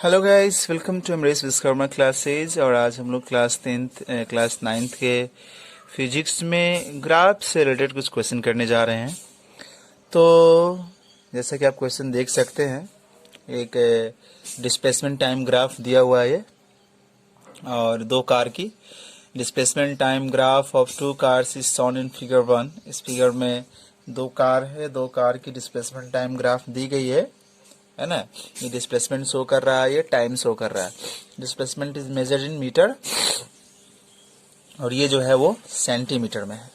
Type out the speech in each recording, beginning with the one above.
Hello guys, welcome to Amrish Vishwakarma classes. और आज हम लोग क्लास नाइन्थ के फिजिक्स में ग्राफ से रिलेटेड कुछ क्वेश्चन करने जा रहे हैं। तो जैसा कि आप क्वेश्चन देख सकते हैं, एक डिस्प्लेसमेंट टाइम ग्राफ दिया हुआ है और दो कार की displacement time graph of two cars is shown in figure 1। इस फिगर में दो कार है, दो कार की डिस्प्लेसमेंट टाइम ग्राफ दी गई है ना। ये डिस्प्लेसमेंट शो कर रहा है, ये टाइम शो कर रहा है। Displacement is measured in metre और ये जो है वो सेंटीमीटर में है।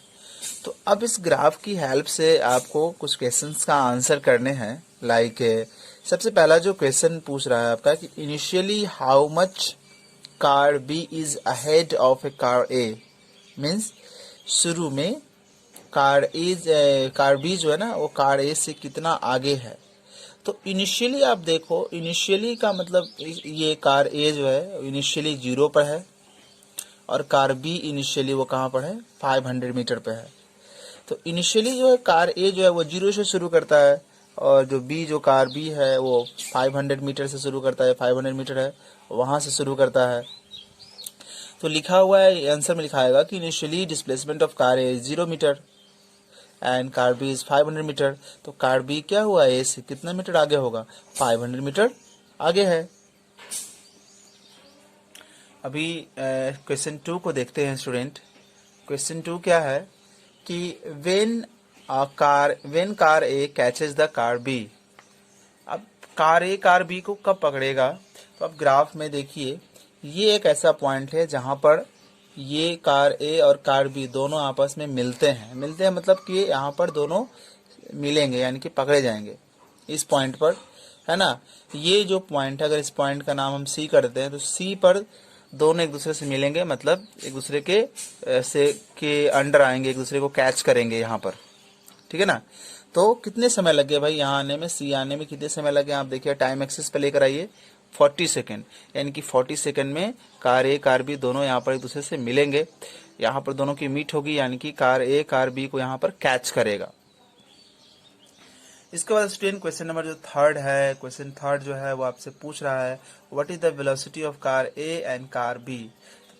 तो अब इस ग्राफ की हेल्प से आपको कुछ क्वेश्चंस का आंसर करने हैं। लाइक सबसे पहला जो क्वेश्चन पूछ रहा है आपका कि initially how much car B is ahead of a car A. Means शुरू में कार बी जो है ना वो कार ए से कितना आगे है। तो इनिशियली आप देखो, इनिशियली का मतलब ये कार ए जो है इनिशियली 0 पर है और कार बी इनिशियली वो कहाँ पर है, 500 मीटर पे है। तो इनिशियली जो है कार ए जो है वो 0 से शुरू करता है और जो बी जो कार बी है वो 500 मीटर से शुरू करता है, 500 मीटर है वहाँ से शुरू करता है। तो लिखा हुआ है, आंसर में लिखा आएगा कि initially displacement of car A 0 metre and car B is 500 metre. तो कार बी क्या हुआ, ए से कितना मीटर आगे होगा, 500 मीटर आगे है। अभी क्वेश्चन 2 को देखते हैं स्टूडेंट। क्वेश्चन 2 क्या है कि when car A catches the car B. अब कार ए कार बी को कब पकड़ेगा, तो अब ग्राफ में देखिए, ये एक ऐसा पॉइंट है जहां पर ये कार ए और कार बी दोनों आपस में मिलते हैं मतलब कि यहाँ पर दोनों मिलेंगे यानी कि पकड़े जाएंगे इस पॉइंट पर, है ना। ये जो पॉइंट है, अगर इस पॉइंट का नाम हम सी करते हैं तो सी पर दोनों एक दूसरे से मिलेंगे, मतलब एक दूसरे के अंडर आएंगे, एक दूसरे को कैच करेंगे यहाँ पर, ठीक है ना। तो कितने समय लगे भाई यहाँ आने में, सी आने में कितने समय लगे, आप देखिए टाइम एक्सिस पे लेकर आइए 40 सेकेंड, यानी कि 40 सेकेंड में कार ए कार बी दोनों यहाँ पर एक दूसरे से मिलेंगे, यहाँ पर दोनों की मीट होगी, यानी कि कार ए कार बी को यहाँ पर कैच करेगा। इसके बाद स्टूडेंट क्वेश्चन नंबर जो थर्ड है, क्वेश्चन थर्ड जो है वो आपसे पूछ रहा है what is the velocity of car A and car B.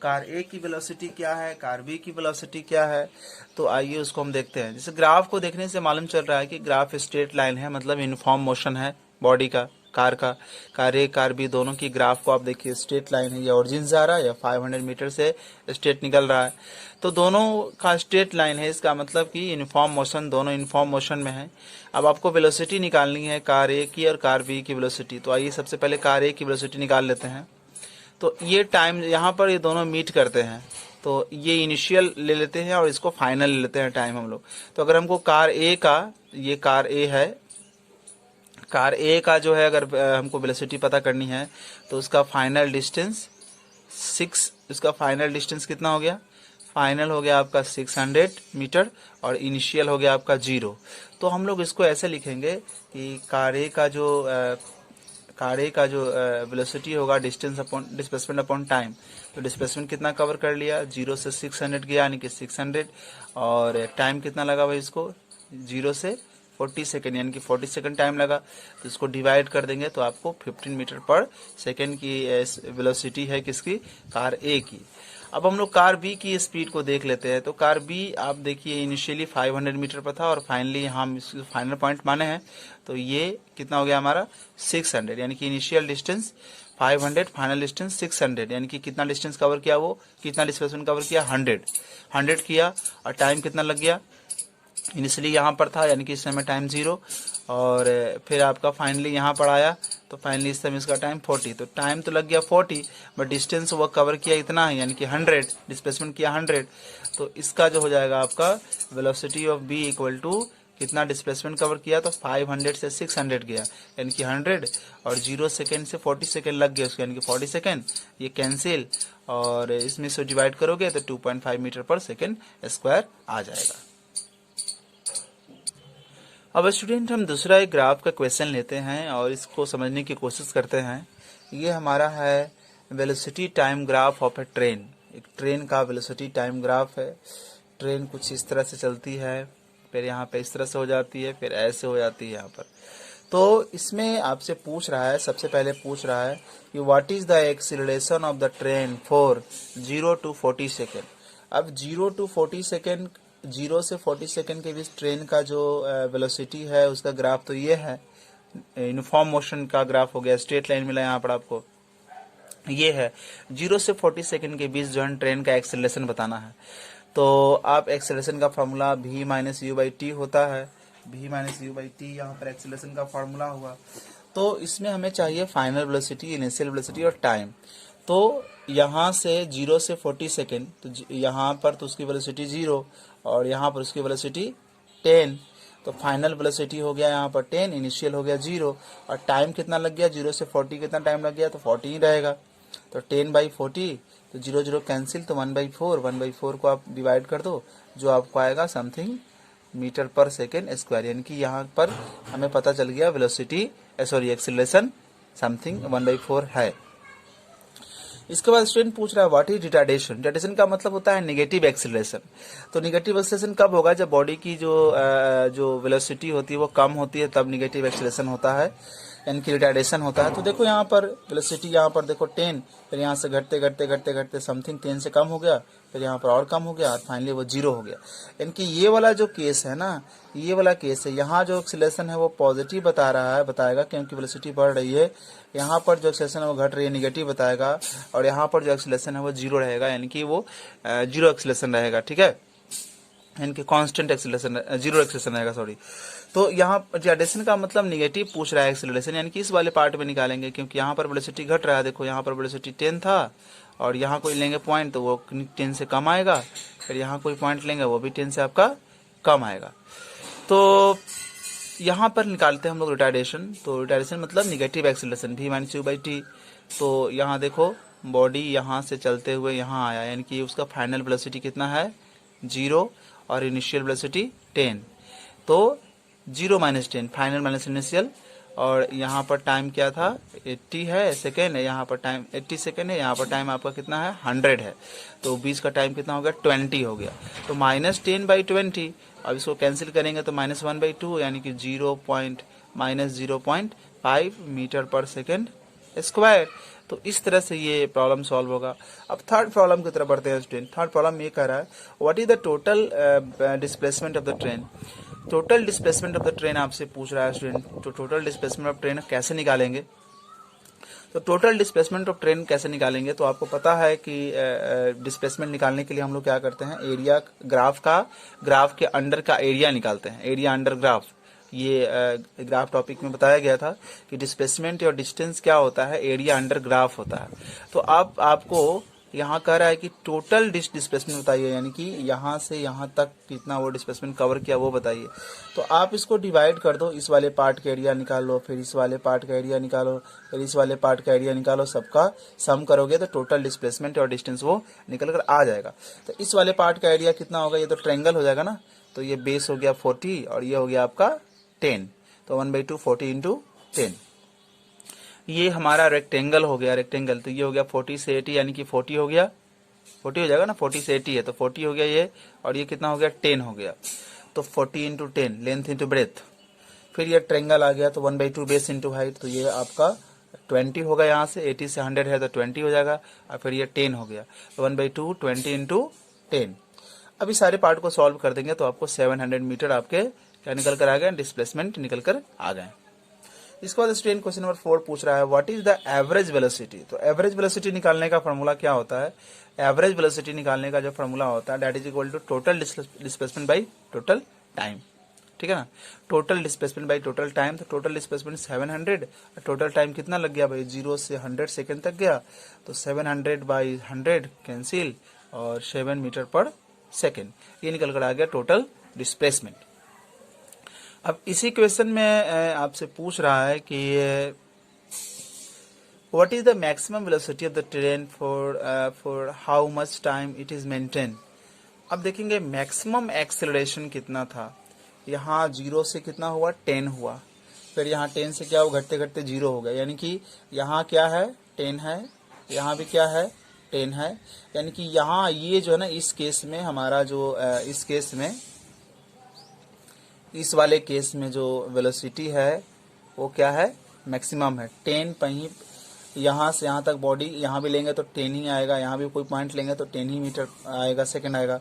Car A की वेलोसिटी क्या है, कार बी की वेलोसिटी क्या है। तो आइए उसको हम देखते हैं। जैसे ग्राफ को देखने से मालूम चल रहा है कि ग्राफ स्ट्रेट लाइन है, मतलब यूनिफॉर्म मोशन है बॉडी का, कार ए कार बी दोनों की ग्राफ को आप देखिए स्ट्रेट लाइन है, या ओरिजिन से आ रहा है या 500 मीटर से स्ट्रेट निकल रहा है। तो दोनों का स्ट्रेट लाइन है, इसका मतलब कि यूनिफॉर्म मोशन, दोनों यूनिफॉर्म मोशन में है। अब आपको वेलोसिटी निकालनी है कार ए की और कार बी की वेलोसिटी। तो आइए सबसे पहले कार ए की वेलोसिटी निकाल लेते हैं। तो ये टाइम यहाँ पर ये दोनों मीट करते हैं, तो ये इनिशियल ले लेते हैं और इसको फाइनल ले लेते हैं टाइम हम लोग। तो अगर हमको कार ए का, ये कार ए है, कार ए का जो है अगर हमको वेलोसिटी पता करनी है तो उसका फाइनल डिस्टेंस 6, उसका फाइनल डिस्टेंस कितना हो गया, फाइनल हो गया आपका 600 मीटर और इनिशियल हो गया आपका 0। तो हम लोग इसको ऐसे लिखेंगे कि कार ए का जो वेलोसिटी होगा डिस्प्लेसमेंट अपॉन टाइम। तो डिस्प्लेसमेंट कितना कवर कर लिया, 0 से 600 गया यानी कि 600, और टाइम कितना लगा भाई इसको, 0 से 40 सेकेंड यानी कि 40 सेकेंड टाइम लगा। तो इसको डिवाइड कर देंगे तो आपको 15 मीटर पर सेकेंड की वेलोसिटी है किसकी, कार ए की। अब हम लोग कार बी की स्पीड को देख लेते हैं। तो कार बी आप देखिए इनिशियली 500 मीटर पर था और फाइनली हम फाइनल पॉइंट माने हैं, तो ये कितना हो गया हमारा 600, यानी कि इनिशियल डिस्टेंस 500, फाइनल डिस्टेंस 600, यानी कि कितना डिस्टेंस कवर किया, वो कितना डिस्प्लेसमेंट कवर किया, 100 किया। और टाइम कितना लग गया, इनिशियली यहाँ पर था यानी कि इस समय टाइम 0, और फिर आपका फाइनली यहाँ पर आया तो फाइनली इस समय इसका टाइम 40। तो टाइम तो लग गया 40 बट डिस्टेंस वो कवर किया इतना है यानी कि 100, डिस्प्लेसमेंट किया 100। तो इसका जो हो जाएगा आपका velocity of B equal to कितना डिस्प्लेसमेंट कवर किया, तो 500 से 600 गया यानी कि 100, और 0 सेकेंड से 40 सेकेंड लग गया उसको यानी कि 40 सेकेंड, ये कैंसिल और इसमें से डिवाइड करोगे तो 2.5 मीटर पर सेकेंड स्क्वायर आ जाएगा। अब स्टूडेंट हम दूसरा एक ग्राफ का क्वेश्चन लेते हैं और इसको समझने की कोशिश करते हैं। ये हमारा है velocity time graph of A train. एक ट्रेन का वेलोसिटी टाइम ग्राफ है। ट्रेन कुछ इस तरह से चलती है, फिर यहाँ पे इस तरह से हो जाती है, फिर ऐसे हो जाती है यहाँ पर। तो इसमें आपसे पूछ रहा है, सबसे पहले पूछ रहा है कि what is the acceleration of the train for 0 to 40 second. अब 0 to 40 सेकेंड, 0 से 40 सेकेंड के बीच ट्रेन का जो वेलोसिटी है उसका ग्राफ तो ये है, यूनिफॉर्म मोशन का ग्राफ हो गया, स्ट्रेट लाइन मिला यहाँ पर आपको, ये है। 0 से 40 सेकेंड के बीच जो है ट्रेन का एक्सेलरेशन बताना है। तो आप एक्सेलरेशन का formula v minus you by T होता है, v minus you by T यहाँ पर एक्सेलरेशन का फार्मूला हुआ। तो इसमें हमें चाहिए फाइनल वेलोसिटी, इनिशियल वेलोसिटी और टाइम। तो यहाँ से 0 से 40 सेकेंड, तो यहाँ पर तो उसकी वेलोसिटी 0 और यहाँ पर उसकी वेलोसिटी 10, तो फाइनल वेलोसिटी हो गया यहाँ पर 10, इनिशियल हो गया 0 और टाइम कितना लग गया, 0 से 40 कितना टाइम लग गया, तो 40 ही रहेगा। तो 10/40, तो 0 0 कैंसिल, तो 1/4, 1/4 को आप डिवाइड कर दो, जो आपको आएगा समथिंग मीटर पर सेकेंड स्क्वायर, यानी कि यहाँ पर हमें पता चल गया वेलोसिटी एक्सीलरेशन समथिंग 1/4 है। इसके बाद स्टूडेंट पूछ रहा है व्हाट इज रिटार्डेशन। रिटार्डेशन का मतलब होता है नेगेटिव एक्सीलरेशन। तो नेगेटिव एक्सीलरेशन कब होगा, जब बॉडी की जो वेलोसिटी होती है वो कम होती है, तब नेगेटिव एक्सीलरेशन होता है, यानी कि रिटार्डेशन होता है। तो देखो यहाँ पर वेलोसिटी, यहाँ पर देखो 10, फिर यहाँ से घटते घटते घटते घटते समथिंग 10 से कम हो गया, फिर यहाँ पर और कम हो गया और फाइनली वो 0 हो गया। यानी कि ये वाला जो केस है ना, ये वाला केस है, यहाँ जो एक्सीलरेशन है वो पॉजिटिव बता रहा है, बताएगा क्योंकि वेलोसिटी बढ़ रही है। यहाँ पर जो एक्सीलरेशन है वो घट रही है, निगेटिव बताएगा, और यहाँ पर जो एक्सीलरेशन है वो 0 रहेगा, यानी कि वो 0 एक्सीलरेशन रहेगा। ठीक है, यानी कि कांस्टेंट एक्सीलरेशन, 0 एक्सीलरेशन रहेगा, सॉरी। तो यहाँ रिटार्डेशन का मतलब निगेटिव पूछ रहा है एक्सीलरेशन, यानी कि इस वाले पार्ट में निकालेंगे, क्योंकि यहाँ पर वेलोसिटी घट रहा है। देखो यहाँ पर वेलोसिटी 10 था और यहाँ कोई लेंगे पॉइंट तो वो 10 से कम आएगा, फिर यहाँ कोई पॉइंट लेंगे वो भी 10 से आपका कम आएगा। तो यहाँ पर निकालते हैं हम लोग रिटार्डेशन। तो रिटार्डेशन मतलब negative acceleration, v minus you by T. तो यहाँ देखो बॉडी यहाँ से चलते हुए यहाँ आया, यानी कि उसका फाइनल वेलोसिटी कितना है, 0 और इनिशियल वेलोसिटी 10। तो 0 माइनस 10, फाइनल माइनस इनिशियल, और यहाँ पर टाइम क्या था, 80 है सेकेंड है, यहाँ पर टाइम 80 सेकेंड है, यहाँ पर टाइम आपका कितना है, 100 है। तो 20 का टाइम कितना हो गया, 20 हो गया। तो -10/20, अब इसको कैंसिल करेंगे तो -1/2, यानी कि -0.5 मीटर पर सेकेंड स्क्वायर। तो इस तरह से ये प्रॉब्लम सॉल्व होगा। अब थर्ड प्रॉब्लम की तरफ बढ़ते हैं स्टूडेंट। थर्ड प्रॉब्लम ये कह रहा है what is the total displacement of the train. Total displacement of the train आपसे पूछ रहा है स्टूडेंट। तो टोटल डिस्प्लेसमेंट ऑफ ट्रेन कैसे निकालेंगे, तो टोटल डिस्प्लेसमेंट ऑफ ट्रेन कैसे निकालेंगे, तो आपको पता है कि डिस्प्लेसमेंट निकालने के लिए हम लोग क्या करते हैं, एरिया ग्राफ के अंडर का एरिया निकालते हैं, एरिया अंडर ग्राफ। ये ग्राफ टॉपिक में बताया गया था कि डिस्प्लेसमेंट और डिस्टेंस क्या होता है, एरिया अंडर ग्राफ होता है। तो आपको यहाँ कह रहा है कि टोटल डिस्प्लेसमेंट बताइए, यानी कि यहाँ से यहाँ तक कितना वो डिस्प्लेसमेंट कवर किया वो बताइए। तो आप इसको डिवाइड कर दो, इस वाले पार्ट का एरिया निकालो, फिर इस वाले पार्ट का एरिया निकालो, फिर इस वाले पार्ट का एरिया निकालो, सबका सम करोगे तो टोटल डिस्प्लेसमेंट और डिस्टेंस वो निकल कर आ जाएगा। तो इस वाले पार्ट का एरिया कितना होगा, ये तो ट्रायंगल हो जाएगा ना, तो ये बेस हो गया 40 और ये हो गया आपका 10, तो 1/2 40 इंटू 10। ये हमारा रेक्टेंगल हो गया, रेक्टेंगल, तो ये हो गया 40 से 80, यानी कि 40 हो गया, 40 हो जाएगा ना, 40 से 80 है तो 40 हो गया ये, और ये कितना हो गया, 10 हो गया। तो 40 इंटू 10, लेंथ इंटू ब्रेथ। फिर ये ट्रायंगल आ गया, तो 1/2 बेस इंटू हाइट, तो ये आपका 20 होगा। यहाँ से 80 से 100 है तो 20 हो जाएगा, और फिर ये 10 हो गया, तो 1/2 20 इंटू 10। अभी सारे पार्ट को सॉल्व कर देंगे तो आपको 700 मीटर आपके क्या निकल कर आ गए, डिस्प्लेसमेंट निकल कर आ गए। इसके बाद स्टूडेंट क्वेश्चन नंबर 4 पूछ रहा है what is the average velocity. तो एवरेज वेलोसिटी निकालने का फॉर्मूला क्या होता है, एवरेज वेलोसिटी निकालने का जो फॉर्मूला होता है that is equal to total displacement by total time. ठीक है ना, total displacement by total time. तो टोटल डिस्प्लेसमेंट 700 और टोटल टाइम कितना लग गया भाई, 0 से 100 सेकेंड तक गया, तो 700/100 कैंसिल और 7 मीटर पर सेकेंड, ये निकल कर आ गया टोटल डिस्प्लेसमेंट। अब इसी क्वेश्चन में आपसे पूछ रहा है कि what is the maximum velocity of the train for how much time it is maintain. अब देखेंगे मैक्सिमम एक्सेलरेशन कितना था, यहाँ 0 से कितना हुआ, 10 हुआ, फिर यहाँ 10 से क्या हुआ, घटते घटते 0 हो गया, यानी कि यहाँ क्या है, 10 है, यहाँ भी क्या है, 10 है, यानी कि यहाँ ये जो है ना, इस केस में हमारा जो इस केस में, इस वाले केस में जो वेलोसिटी है वो क्या है, मैक्सिमम है। 10 कहीं यहाँ से यहाँ तक बॉडी यहाँ भी लेंगे तो 10 ही आएगा, यहाँ भी कोई पॉइंट लेंगे तो 10 ही मीटर आएगा, सेकंड आएगा।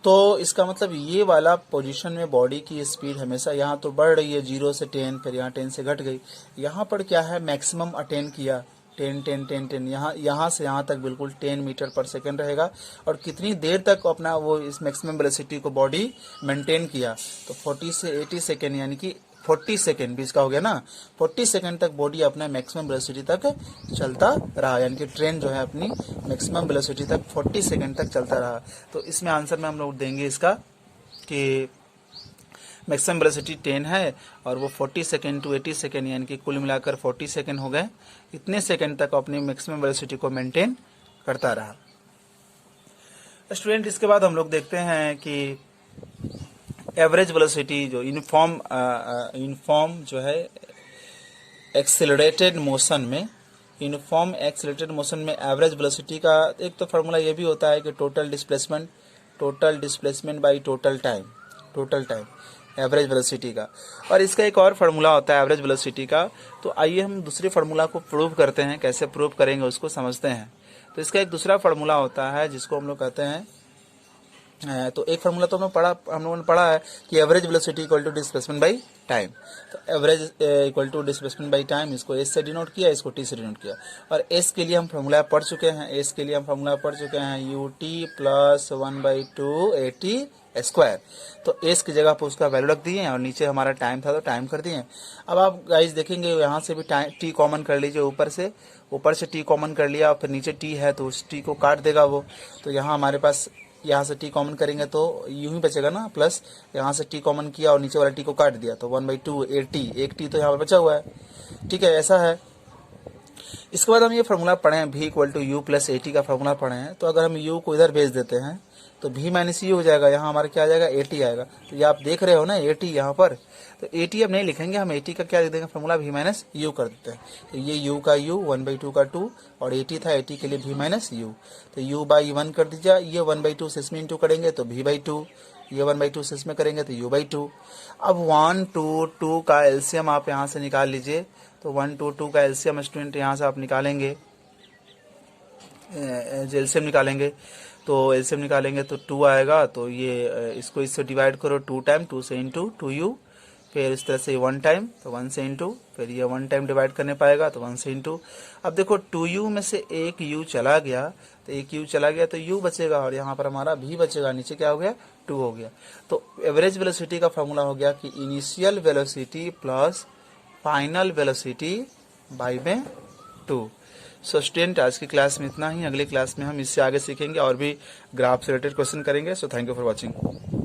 तो इसका मतलब ये वाला पोजीशन में बॉडी की स्पीड हमेशा यहाँ तो बढ़ रही है 0 से 10, फिर यहाँ 10 से घट गई, यहाँ पर क्या है मैक्सिमम अटेन किया 10 10 10 10, यहाँ से यहाँ तक बिल्कुल 10 मीटर पर सेकेंड रहेगा। और कितनी देर तक अपना वो इस मैक्सिमम वेलोसिटी को बॉडी मेंटेन किया, तो 40 से 80 सेकेंड, यानी कि 40 सेकेंड बीच का हो गया ना, 40 सेकेंड तक बॉडी अपना मैक्सिमम वेलोसिटी तक चलता रहा, यानी कि ट्रेन जो है अपनी मैक्सिमम वेलोसिटी तक 40 सेकेंड तक चलता रहा। तो इसमें आंसर में हम लोग देंगे इसका कि मैक्सिमम वेलोसिटी 10 है और वो 40 सेकेंड टू 80 सेकेंड, यानी कि कुल मिलाकर 40 सेकेंड हो गए, इतने सेकेंड तक अपनी मैक्सिमम वेलोसिटी को मेंटेन करता रहा। स्टूडेंट, इसके बाद हम लोग देखते हैं कि एवरेज वेलोसिटी जो यूनिफॉर्म जो है एक्सेलरेटेड मोशन में, यूनिफॉर्म एक्सेलरेटेड मोशन में एवरेज वेलोसिटी का एक तो फार्मूला ये भी होता है कि total displacement by total time average velocity का, और इसका एक और फार्मूला होता है एवरेज वेलोसिटी का। तो आइए हम दूसरे फार्मूला को प्रूव करते हैं, कैसे प्रूव करेंगे उसको समझते हैं। तो इसका एक दूसरा फार्मूला होता है जिसको हम लोग कहते हैं, तो एक फार्मूला तो हम लोगों ने पढ़ा है कि average velocity equal to displacement by time. तो average equal to displacement by time, इसको एस से डिनोट किया, इसको टी से डिनोट किया। और एस के लिए हम फार्मूला पढ़ चुके हैं, U T plus 1/2 AT square. तो एस की जगह पर उसका वैल्यू रख दिए और नीचे हमारा टाइम था तो टाइम कर दिए। अब आप गाइस देखेंगे यहाँ से भी टी कॉमन कर लीजिए, ऊपर से टी कॉमन कर लिया, और फिर नीचे टी है तो उस टी को काट देगा वो। तो यहाँ हमारे पास यहाँ से टी कॉमन करेंगे तो यूं ही बचेगा ना, प्लस यहाँ से टी कॉमन किया और नीचे वाला टी को काट दिया तो 1/2 AT, एक टी तो यहाँ पर बचा हुआ है। ठीक है, ऐसा है। इसके बाद हम ये फार्मूला पढ़े हैं v equal to u plus AT का फार्मूला पढ़े हैं। तो अगर हम u को इधर भेज देते हैं तो v माइनस यू हो जाएगा, यहाँ हमारा क्या आ जाएगा AT आएगा। तो ये आप देख रहे हो ना AT यहाँ पर, तो AT अब नहीं लिखेंगे हम, AT का क्या लिख देंगे फार्मूला v माइनस यू कर देते हैं। तो ये u का u 1/2 का 2 और AT था, AT के लिए v माइनस यू। तो u बाई 1 कर दीजिए, ये 1/2 से इसमें इंटू करेंगे तो v/2, ये 1/2 से इसमें करेंगे तो u/2। अब 1 2 2 का एलसीएम आप यहाँ से निकाल लीजिए। तो 1 2 2 का एलसीएम स्टूडेंट यहाँ से आप निकालेंगे, एलसीएम निकालेंगे तो 2 आएगा। तो ये इसको इससे डिवाइड करो 2 टाइम, 2 से इंटू 2u, फिर इस तरह से 1 टाइम तो 1 से इंटू, फिर ये 1 टाइम डिवाइड करने पाएगा तो 1 से इंटू। अब देखो 2u में से एक u चला गया, तो एक u चला गया तो u बचेगा और यहाँ पर हमारा v बचेगा, नीचे क्या हो गया 2 हो गया। तो एवरेज वेलोसिटी का फॉर्मूला हो गया कि initial velocity plus final velocity by में 2। सो स्टूडेंट, आज की क्लास में इतना ही। अगली क्लास में हम इससे आगे सीखेंगे और भी ग्राफ से रिलेटेड क्वेश्चन करेंगे। So thank you for watching.